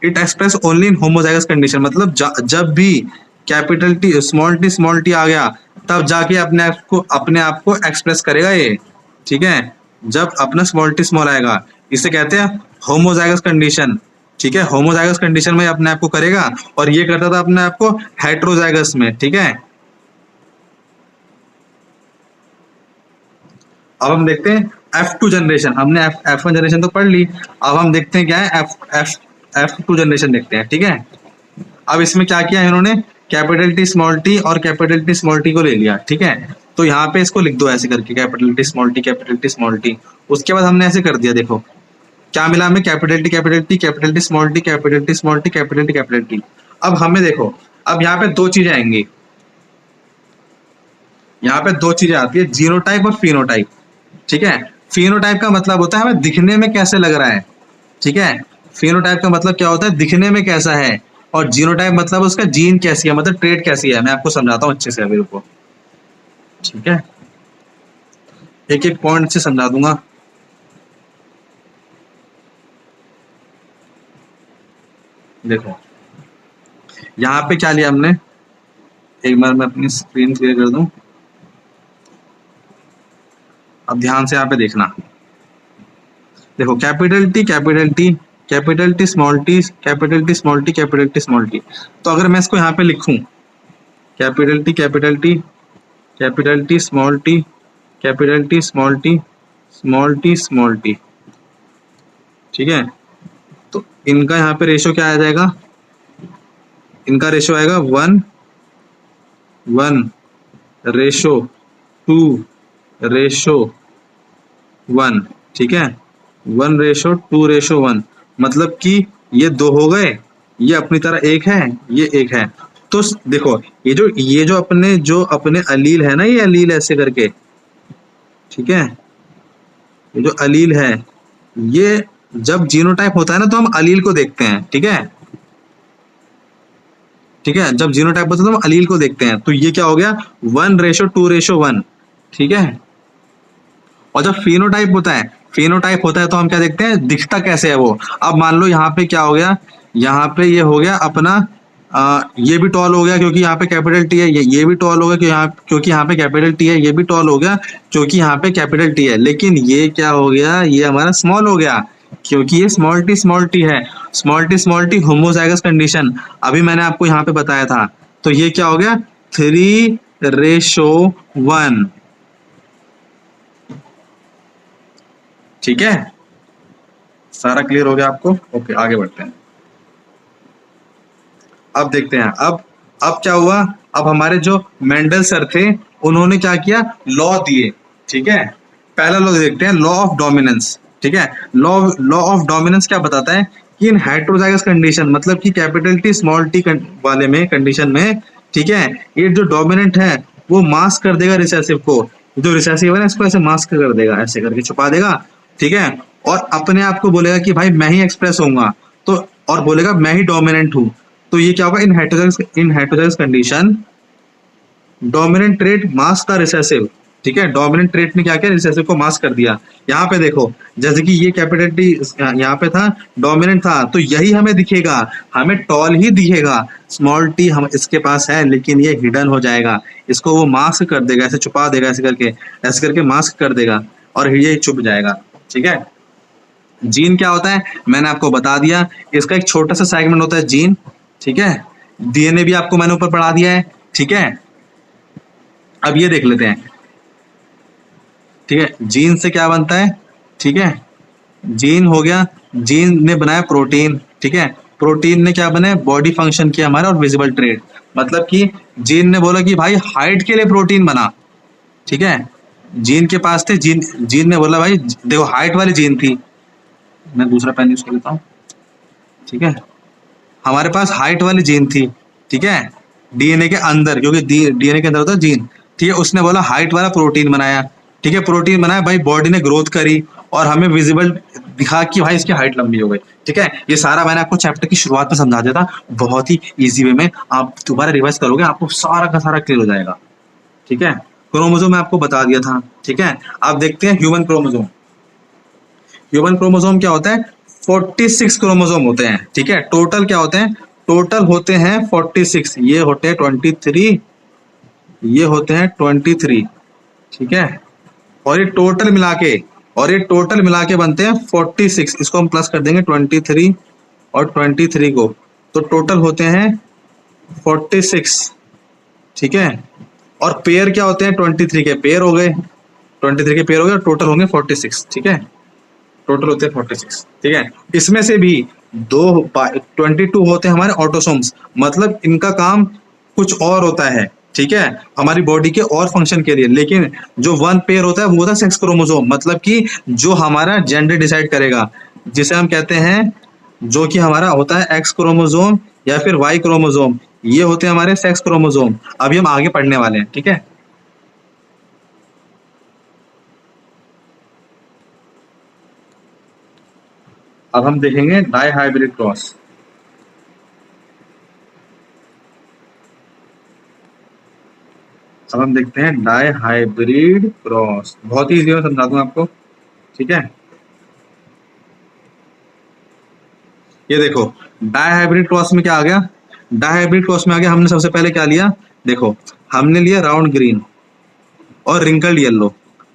it express only in homozygous condition, मतलब जब भी कैपिटल टी स्मॉल टी आ गया तब जाके अपने आप को एक्सप्रेस करेगा ये, ठीक है, जब अपना स्मॉल टी स्मॉल आएगा, इसे कहते हैं होमोजाइगस कंडीशन, ठीक है। होमोजाइगस कंडीशन में अपने आप को करेगा, और ये करता था अपने आप को हेट्रोजाइगस में, ठीक है। अब हम देखते हैं F2 जनरेशन, हमने F1 जनरेशन तो पढ़ ली, अब हम देखते हैं क्या है F2 जनरेशन देखते हैं, ठीक है। अब इसमें क्या किया है इन्होंने, कैपिटल टी स्मॉल टी और कैपिटल टी स्मॉल टी को ले लिया, ठीक है। तो यहाँ पे इसको लिख दो ऐसे करके, capital T small T capital T small T. उसके बाद हमने ऐसे कर दिया, देखो क्या मिला हमें, capital T capital T capital T small T capital T small T capital T capital T. अब हमें देखो, अब यहाँ पे दो चीजें आएंगी, यहाँ पे दो चीजें आती है, जीनोटाइप और फिनोटाइप, ठीक है। फिनोटाइप का मतलब होता है हमें दिखने में कैसे लग रहा है, ठीक है। फिनोटाइप का मतलब क्या होता है, दिखने में कैसा है, और जीनोटाइप मतलब उसका जीन कैसी है, मतलब ट्रेड कैसी है। मैं आपको समझाता हूँ अच्छे से अभी, रुको, ठीक है, एक एक पॉइंट से समझा दूंगा। देखो यहाँ पे क्या लिया हमने, एक बार मैं अपनी स्क्रीन क्लियर कर दूं, अब ध्यान से यहाँ पे देखना। देखो capital T capital T capital T small T capital T small T capital T small T. तो अगर मैं इसको यहाँ पे लिखूं, capital T capital T capital T small T capital T small T small T small T, ठीक है। तो इनका यहाँ पे रेशो क्या आ जाएगा, इनका रेशो आएगा 1:1:2:1, ठीक है, 1:2:1। मतलब कि ये दो हो गए, ये अपनी तरह एक है, ये एक है। तो देखो ये जो अपने अलील है ना, ये अलील ऐसे करके, ठीक है, ये जो अलील है, ये जब जीनोटाइप होता है ना तो हम अलील को देखते हैं, ठीक है, ठीक है। जब जीनोटाइप होता है तो हम अलील को देखते हैं। तो ये क्या हो गया, 1:2:1, ठीक है। और जब फिनोटाइप होता है तो हम क्या देखते हैं, दिखता कैसे है वो। अब मान लो यहाँ पे क्या हो गया, यहाँ पे ये हो गया अपना ये भी टॉल हो गया क्योंकि यहाँ पे कैपिटल टी है, ये भी टॉल हो गया क्योंकि यहाँ पे कैपिटल टी है, ये भी टॉल हो गया क्योंकि यहाँ पे कैपिटल टी है। लेकिन ये क्या हो गया, ये हमारा स्मॉल हो गया क्योंकि ये स्मॉल टी है। स्मॉल टी होमोजाइगस कंडीशन, अभी मैंने आपको यहाँ पे बताया था। तो ये क्या हो गया, 3:1, ठीक है। सारा क्लियर हो गया आपको, ओके आगे बढ़ते हैं। अब देखते हैं, अब क्या हुआ, अब हमारे जो मेंडल सर थे उन्होंने क्या किया, लॉ दिए, ठीक है। पहला लॉ देखते हैं, लॉ ऑफ डोमिनेंस, ठीक है। लॉ ऑफ डोमिनेंस क्या बताता है कि इन हेटेरोजाइगस कंडीशन, मतलब कि कैपिटल टी स्मॉल टी वाले में कंडीशन में, ठीक है, ये जो डोमिनेंट है वो मास्क कर देगा रिसेसिव को, जो रिसेसिव है ना इसको ऐसे मास्क कर देगा, ऐसे करके छुपा देगा, ठीक है। और अपने आप को बोलेगा कि भाई मैं ही एक्सप्रेस होऊंगा, तो और बोलेगा मैं ही डोमिनेंट हूं। तो ये क्या होगा, in heterozygous condition dominant trait mask का रिसेसिव, ठीक है। डोमिनेंट ट्रेट ने क्या किया, रिसेसिव को मास्क कर दिया। यहाँ पे देखो, जैसे कि ये कैपिटल टी यहाँ पे था, डोमिनेंट था, तो यही हमें दिखेगा, हमें टॉल ही दिखेगा। स्मॉल टी हम इसके पास है लेकिन ये हिडन हो जाएगा, इसको वो मास्क कर देगा, ऐसे छुपा देगा, ऐसे करके मास्क कर देगा और ये छुप जाएगा, ठीक है। जीन क्या होता है मैंने आपको बता दिया, इसका एक छोटा सा सेगमेंट होता है जीन, ठीक है। डीएनए भी आपको मैंने ऊपर पढ़ा दिया है, ठीक है। अब ये देख लेते हैं, ठीक है, जीन से क्या बनता है, ठीक है। जीन हो गया, जीन ने बनाया प्रोटीन, ठीक है। प्रोटीन ने क्या बनाया, बॉडी फंक्शन किया हमारा और विजिबल ट्रेड। मतलब कि जीन ने बोला कि भाई हाइट के लिए प्रोटीन बना, ठीक है। जीन के पास थे, जीन ने बोला भाई देखो हाइट वाली जीन थी, मैं दूसरा पेन यूज कर लेता हूँ, ठीक है। हमारे पास हाइट वाली जीन थी, ठीक है, डीएनए के अंदर, क्योंकि डीएनए के अंदर होता है जीन, ठीक है। उसने बोला हाइट वाला प्रोटीन बनाया, ठीक है। प्रोटीन बनाया, भाई बॉडी ने ग्रोथ करी और हमें विजिबल दिखा कि भाई इसकी हाइट लंबी हो गई, ठीक है। ये सारा मैंने आपको चैप्टर की शुरुआत में समझा दिया था, बहुत ही इजी वे में। आप दोबारा रिवाइज करोगे आपको सारा का सारा क्लियर हो जाएगा, ठीक है। क्रोमोसोम मैं आपको बता दिया था, ठीक है। आप देखते हैं ह्यूमन क्रोमोसोम। ह्यूमन क्रोमोसोम क्या होता है, 46 क्रोमोसोम होते हैं, ठीक है। टोटल क्या होते हैं, टोटल होते हैं 46, ये होते हैं 23, ये होते हैं 23, ठीक है। और ये टोटल मिला के बनते हैं 46। इसको हम प्लस कर देंगे 23 और 23 को, तो टोटल होते हैं 46, ठीक है। और पेयर क्या होते हैं, 23 के पेयर हो गए, 23 के पेयर हो गया, टोटल होंगे 46, ठीक है, टोटल होते हैं 46, ठीक है। इसमें से भी 22 होते हैं हमारे ऑटोसोम्स, मतलब इनका काम कुछ और होता है, ठीक है, हमारी बॉडी के और फंक्शन के लिए। लेकिन जो 1 पेयर होता है वो होता है सेक्स क्रोमोसोम, मतलब कि जो हमारा जेंडर डिसाइड करेगा, जिसे हम कहते हैं, जो कि हमारा होता है एक्स क्रोमोसोम या फिर वाई क्रोमोसोम, ये होते हैं हमारे सेक्स क्रोमोसोम। अभी हम आगे पढ़ने वाले हैं, ठीक है। अब हम देखेंगे डाई हाइब्रिड क्रॉस। अब हम देखते हैं डाई हाइब्रिड क्रॉस, बहुत ही इजी है, समझा दूं आपको, ठीक है। ये देखो, डाई हाइब्रिड क्रॉस में क्या आ गया, डाई हाइब्रिड क्रॉस में आ गया, हमने सबसे पहले क्या लिया, देखो हमने लिया राउंड ग्रीन और रिंकल्ड येलो,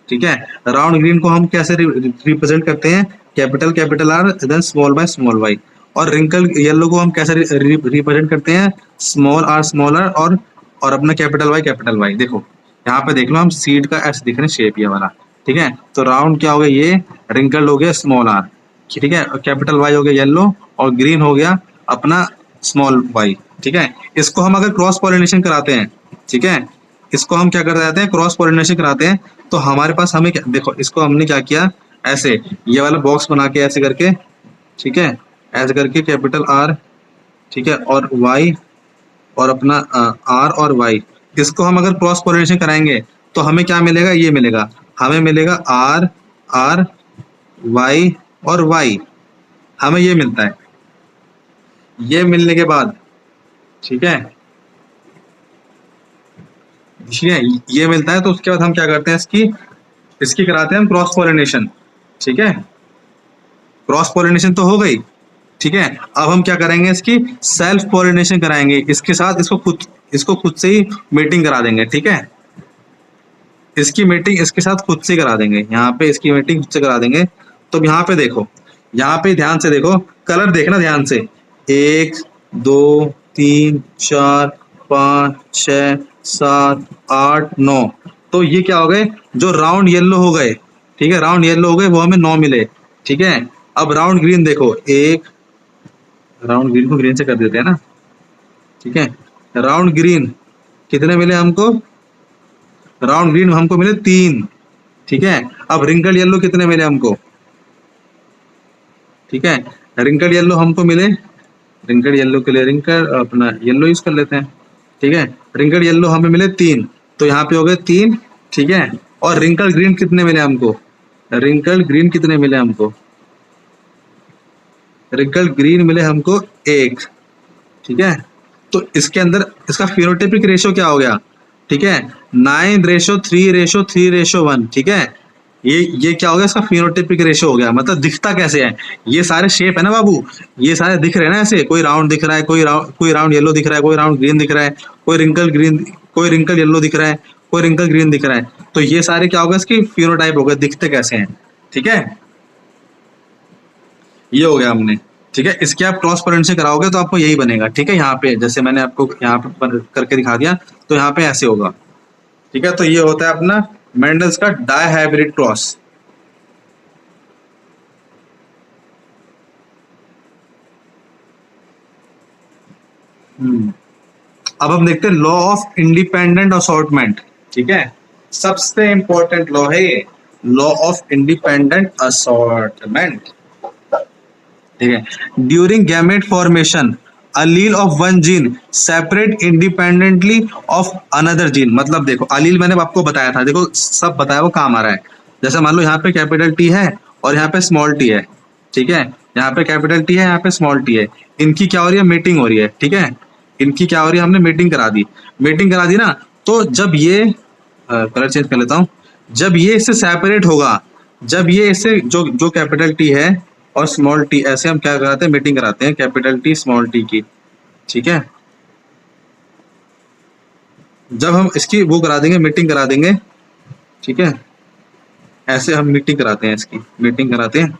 ठीक है। राउंड ग्रीन को हम कैसे रिप्रेजेंट करते हैं, capital capital R then small by small Y, और रिंकल येलो को हम कैसे रिप्रेजेंट करते हैं, स्मॉल आर और अपना कैपिटल वाई। देखो यहाँ पे देख लो, हम सीड का ऐसे दिख रहे हैं शेप ये वाला, ठीक है। तो राउंड क्या हो गया, ये रिंकल्ड हो गया स्मॉल आर, ठीक है, कैपिटल वाई हो गया येलो, और ग्रीन हो गया अपना स्मॉल वाई, ठीक है। इसको हम अगर क्रॉस पॉलिनेशन कराते हैं, ठीक है, इसको हम क्या कर जाते हैं, क्रॉस पॉलिनेशन कराते हैं, तो हमारे पास हमें देखो, इसको हमने क्या किया, ऐसे ये वाला बॉक्स बना के ऐसे करके, ठीक है, ऐसे करके कैपिटल आर, ठीक है, और वाई, और अपना आर और वाई, इसको हम अगर क्रॉस पॉलिनेशन कराएंगे तो हमें क्या मिलेगा, ये मिलेगा, हमें मिलेगा आर आर वाई और वाई, हमें ये मिलता है। ये मिलने के बाद, ठीक है, ठीक है, ये मिलता है, तो उसके बाद हम क्या करते हैं, इसकी इसकी कराते हैं हम क्रॉस पॉलिनेशन, ठीक है। क्रॉस पॉलिनेशन तो हो गई, ठीक है। अब हम क्या करेंगे, इसकी सेल्फ पॉलिनेशन कराएंगे, इसके साथ इसको खुद से ही मीटिंग करा देंगे, ठीक है। इसकी मीटिंग इसके साथ खुद से करा देंगे, यहाँ पे इसकी मीटिंग खुद से करा देंगे। तो यहाँ पे देखो, यहाँ पे ध्यान से देखो, कलर देखना ध्यान से, 1 2 3 4 5 6 7 8 9, तो ये क्या हो गए, जो राउंड येलो हो गए, ठीक है, राउंड येलो हो गए, वो हमें 9 मिले, ठीक है। अब राउंड ग्रीन देखो, एक राउंड ग्रीन को ग्रीन से कर देते हैं ना, ठीक है। राउंड ग्रीन कितने मिले हमको, राउंड ग्रीन हमको मिले 3, ठीक है। अब रिंकल येलो कितने मिले हमको, ठीक है, रिंकल येलो हमको मिले, रिंकल येलो के लिए रिंकल अपना येलो यूज कर लेते हैं, ठीक है। रिंकल येलो हमें मिले 3, तो यहाँ पे हो गए 3, ठीक है। और रिंकल ग्रीन कितने मिले हमको, रिंकल ग्रीन कितने मिले हमको, रिंकल ग्रीन मिले हमको 1, ठीक है। तो इसके अंदर इसका फिनोटाइपिक रेशियो क्या हो गया, ठीक है, 9:3:3:1, ठीक है। ये क्या हो गया, इसका फिनोटाइपिक रेशियो हो गया, मतलब दिखता कैसे है, ये सारे शेप है ना बाबू, ये सारे दिख रहे हैं ना, ऐसे कोई राउंड दिख रहा है, कोई राउंड येलो दिख रहा है, कोई राउंड ग्रीन दिख रहा है, कोई रिंकल येलो दिख रहा है, कोई रिंकल ग्रीन दिख रहा है, तो ये सारे क्या होगा, इसकी फिनोटाइप हो गया, दिखते कैसे हैं, ठीक है। ये हो गया हमने, ठीक है। इसके आप क्रॉस पॉलिनेशन कराओगे तो आपको यही बनेगा, ठीक है। यहाँ पे जैसे मैंने आपको यहाँ पे करके दिखा दिया, तो यहाँ पे ऐसे होगा, ठीक है। तो ये होता है अपना मेंडल्स का डाई हाइब्रिड क्रॉस। अब हम देखते हैं लॉ ऑफ इंडिपेंडेंट असॉर्टमेंट, ठीक है, सबसे इंपॉर्टेंट लॉ है ये, लॉ ऑफ इंडिपेंडेंट असॉर्टमेंट, ठीक है। During gamete formation Aleel of one gene separate independently of another gene, मतलब देखो अलील मैंने आपको बताया था, देखो सब बताया वो काम आ रहा है। जैसे मान लो यहाँ पे कैपिटल टी है और यहाँ पे स्मॉल टी है, ठीक है, यहाँ पे कैपिटल टी है, यहाँ पे स्मॉल टी है, इनकी क्या हो रही है, मीटिंग हो रही है, ठीक है, इनकी क्या हो रही है, हमने मीटिंग करा दी ना। तो जब ये कलर चेंज कर लेता हूँ, जब ये इससे सेपरेट होगा, जब ये इससे जो कैपिटल टी है और स्मॉल टी, ऐसे हम क्या कराते हैं, मीटिंग कराते हैं कैपिटल टी स्मॉल टी की, ठीक है। जब हम इसकी वो करा देंगे, मीटिंग करा देंगे, ठीक है, ऐसे हम मीटिंग कराते हैं, इसकी मीटिंग कराते हैं,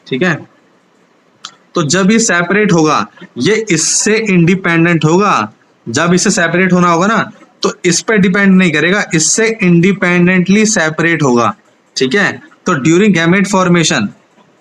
ठीक है। तो जब ये सेपरेट होगा, ये इससे इंडिपेंडेंट होगा, जब इससे सेपरेट होना होगा ना, तो इस पे डिपेंड नहीं करेगा, इससे इंडिपेंडेंटली सेपरेट होगा, ठीक है। तो ड्यूरिंग गैमेट फॉर्मेशन,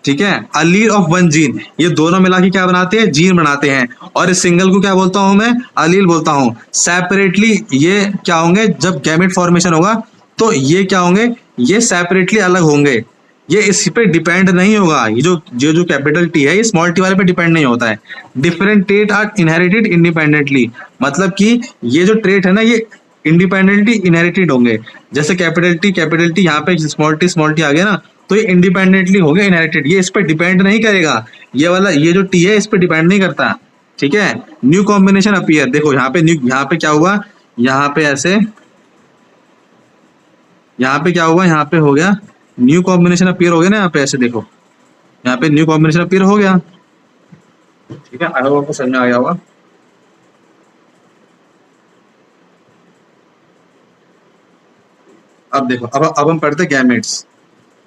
ठीक है, अलील ऑफ वन जीन, ये दोनों मिला के क्या बनाते हैं, जीन बनाते हैं। और इस सिंगल को क्या बोलता हूं मैं, अलील बोलता हूं। सेपरेटली ये क्या होंगे, जब गैमेट फॉर्मेशन होगा तो ये क्या होंगे, ये सेपरेटली अलग होंगे। ये इस पे डिपेंड नहीं होगा, ये जो कैपिटल टी है ये स्मॉल टी वाले पे डिपेंड नहीं होता है। Different trait are inherited independently, मतलब कि ये जो ट्रेट है ना ये इंडिपेंडेंटली इनहेरिटेड होंगे। जैसे कैपिटल टी यहाँ पे स्मॉल टी आ गया ना, तो ये इंडिपेंडेंटली हो गया इनहेरिटेड, ये इस पे डिपेंड नहीं करेगा। ये वाला ये जो टी है इस पे डिपेंड नहीं करता, ठीक है। न्यू कॉम्बिनेशन अपीयर, देखो यहाँ पे क्या हुआ, यहाँ पे ऐसे, यहाँ पे क्या हुआ, यहाँ पे हो गया न्यू कॉम्बिनेशन अपीयर हो गया ना, यहाँ पे ऐसे देखो, यहाँ पे न्यू कॉम्बिनेशन अपीयर हो गया, ठीक है। आई होप आपको समझ में आ गया होगा। अब देखो, अब हम पढ़ते गैमेट्स।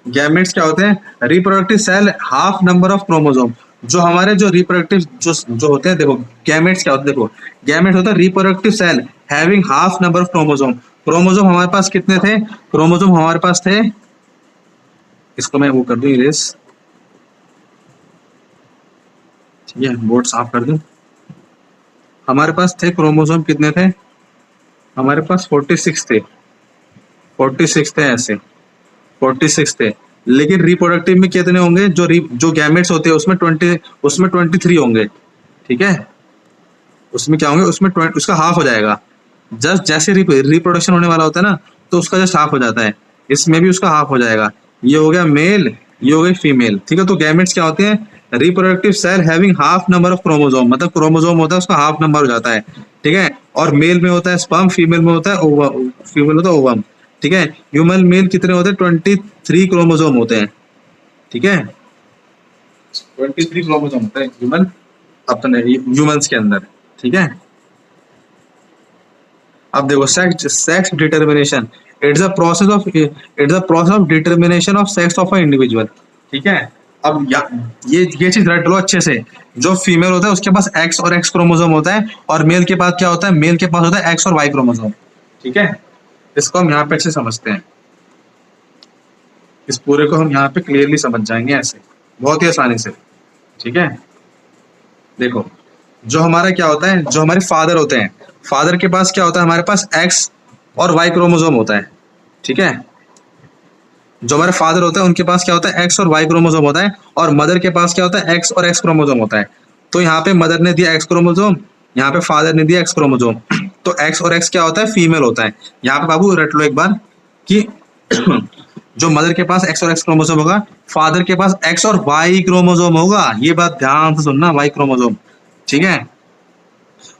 गैमेट्स क्या होते हैं, reproductive cell half number of chromosome. जो हमारे जो रिप्रोडक्टिव जो होते हैं, देखो गैमेट्स क्या होते हैं, देखो गैमेट्स होता है reproductive cell having half number of chromosome. Chromosome हमारे पास कितने थे, क्रोमोसोम हमारे पास थे, इसको मैं वो कर दूं इरेज, ठीक है, बोर्ड साफ कर दूं। हमारे पास थे क्रोमोसोम कितने थे, हमारे पास 46 थे, 46 थे ऐसे, 46 थे। लेकिन रिप्रोडक्टिव में कितने होंगे, जो गैमेट्स होते हैं उसमें 23 होंगे, ठीक है। उसमें क्या होंगे, उसमें उसका हाफ हो जाएगा। जस्ट जैसे रिप्रोडक्शन होने वाला होता है ना, तो उसका जस्ट हाफ हो जाता है, इसमें भी उसका हाफ हो जाएगा। ये हो गया मेल, ये हो गई फीमेल, ठीक है। तो गैमेट्स क्या होते हैं, reproductive cell having half number of chromosome, मतलब क्रोमोसोम होता है उसका हाफ नंबर हो जाता है, ठीक है। और मेल में होता है स्पर्म, फीमेल में होता है फीमेल होता है ओवम, ठीक है। ह्यूमन मेल कितने होते हैं, 23 क्रोमोसोम होते हैं, ठीक है। 23 क्रोमोसोम होता है ह्यूमन, अपने ह्यूमंस के अंदर, ठीक है। अब देखो sex determination, it's a process of determination of sex of a individual, ठीक है। अब ये चीज रट लो अच्छे से। जो फीमेल होता है उसके पास एक्स और एक्स क्रोमोसोम होता है, और मेल के पास क्या होता है, मेल के पास होता है एक्स और वाई क्रोमोसोम, ठीक है। इसको हम यहाँ पे अच्छे समझते हैं, इस पूरे को हम यहाँ पे क्लियरली समझ जाएंगे ऐसे, बहुत ही आसानी से, ठीक है। देखो जो हमारा क्या होता है, जो हमारे फादर होते हैं, फादर के पास क्या होता है, हमारे पास एक्स और वाई क्रोमोसोम होता है, ठीक है। जो हमारे फादर होते हैं उनके पास क्या होता है, एक्स और वाई क्रोमोसोम होता है। और मदर के पास क्या होता है, एक्स और एक्स क्रोमोसोम होता है। तो यहाँ पे मदर ने दिया एक्स क्रोमोसोम, यहाँ पे फादर ने दिया एक्स क्रोमोसोम, तो एक्स और एक्स क्या होता है, फीमेल होता है। यहाँ पे बाबू रट लो एक बार कि जो मदर के पास एक्स और एक्स क्रोमोसोम होगा, फादर के पास एक्स और वाई क्रोमोसोम होगा। ये बात ध्यान से सुनना, वाई क्रोमोसोम, ठीक है।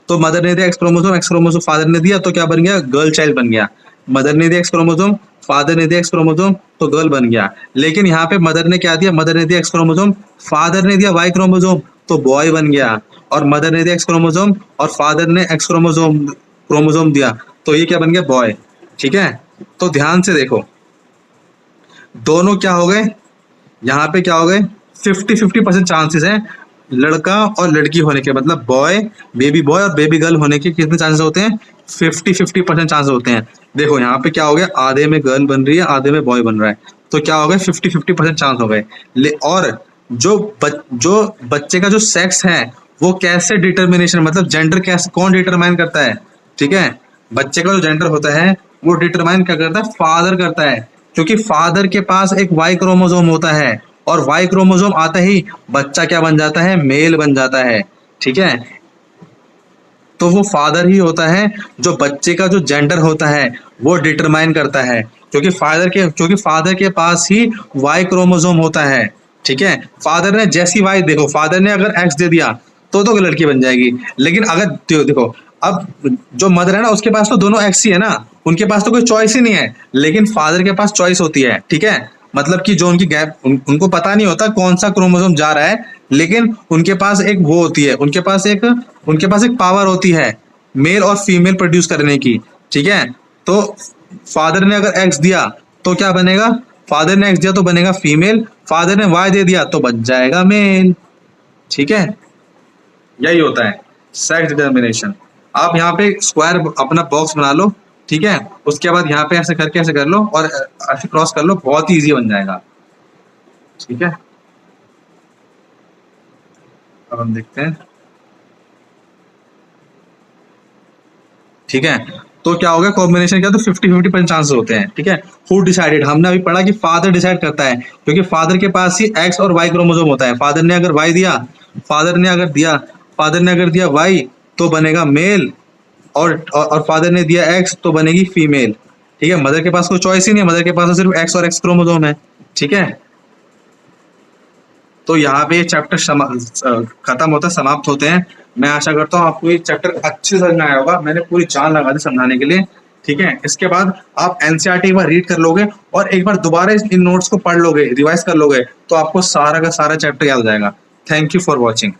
तो मदर ने दिया एक्स क्रोमोसोम फादर ने दिया, तो क्या बन गया, गर्ल चाइल्ड बन गया। मदर ने दिया एक्स क्रोमोसोम, फादर ने दिया एक्स क्रोमोसोम, तो गर्ल बन गया। लेकिन यहाँ पे मदर ने क्या दिया, मदर ने दिया एक्स क्रोमोसोम, फादर ने दिया वाई क्रोमोसोम, तो बॉय बन गया। और मदर ने दिया एक्स क्रोमोसोम और फादर ने एक्स क्रोमोसोम दिया, तो ये क्या बन गया, बॉय, ठीक है। तो ध्यान से देखो, दोनों क्या हो गए, यहाँ पे क्या हो गए, 50-50% चांसेस है लड़का और लड़की होने के, मतलब बेबी बॉय और बेबी गर्ल होने के कितने चांसेस होते हैं, 50-50% चांसेस होते हैं। देखो यहाँ पे क्या हो गया, आधे में गर्ल बन रही है, आधे में बॉय बन रहा है, तो क्या हो गए, 50-50% चांस हो गए। और जो बच्चे का जो सेक्स है वो कैसे डिटर्मिनेशन, मतलब जेंडर कैसे, कौन डिटरमाइन करता है, ठीक है। बच्चे का जो जेंडर होता है वो डिटरमाइन क्या करता है, फादर करता है। क्योंकि फादर के पास एक वाई क्रोमोसोम होता है, और वाई क्रोमोसोम आते ही बच्चा क्या बन जाता है, मेल बन जाता है, ठीक है। तो वो फादर ही होता है जो बच्चे का जो जेंडर होता है वो डिटरमाइन करता है, क्योंकि फादर के पास ही वाई क्रोमोसोम होता है, ठीक है। फादर ने जैसी वाई, देखो फादर ने अगर एक्स दे दिया तो लड़की बन जाएगी। लेकिन अगर देखो, अब जो मदर है ना उसके पास तो दोनों एक्स ही है ना, उनके पास तो कोई चॉइस ही नहीं है। लेकिन फादर के पास चॉइस होती है, ठीक है। मतलब कि जो उनकी गैप, उनको पता नहीं होता कौन सा क्रोमोसोम जा रहा है, लेकिन उनके पास एक वो होती है, उनके पास एक पावर होती है मेल और फीमेल प्रोड्यूस करने की, ठीक है। तो फादर ने अगर एक्स दिया तो क्या बनेगा, फादर ने एक्स दिया तो बनेगा फीमेल, फादर ने वाई दे दिया तो बन जाएगा मेल, ठीक है। यही होता है सेक्स डिटर्मिनेशन। आप यहाँ पे स्क्वायर अपना बॉक्स बना लो, ठीक है, उसके बाद यहाँ पे ऐसे करके ऐसे कर लो और ऐसे क्रॉस कर लो, बहुत ही ईजी बन जाएगा। ठीक है, अब हम देखते हैं। ठीक है, तो क्या होगा कॉम्बिनेशन, क्या तो 50-50% चांसेस होते हैं। ठीक है, हु डिसाइडेड, हमने अभी पढ़ा कि फादर डिसाइड करता है, क्योंकि फादर के पास ही एक्स और वाई क्रोमोसोम होता है। फादर ने अगर वाई दिया, फादर ने अगर दिया फादर ने अगर दिया वाई तो बनेगा मेल, और फादर ने दिया एक्स तो बनेगी फीमेल। ठीक है, मदर के पास कोई चॉइस ही नहीं है, मदर के पास तो सिर्फ एक्स और एक्स क्रोमोसोम है। ठीक है, तो यहाँ पे ये चैप्टर खत्म होता है, समाप्त होते हैं। मैं आशा करता हूँ आपको ये चैप्टर अच्छे से समझ में आया होगा, मैंने पूरी जान लगा दी समझाने के लिए। ठीक है, इसके बाद आप एनसीईआरटी एक बार रीड कर लोगे और एक बार दोबारा इन नोट्स को पढ़ लोगे, रिवाइज कर लोगे, तो आपको सारा का सारा चैप्टर याद हो जाएगा। Thank you for watching.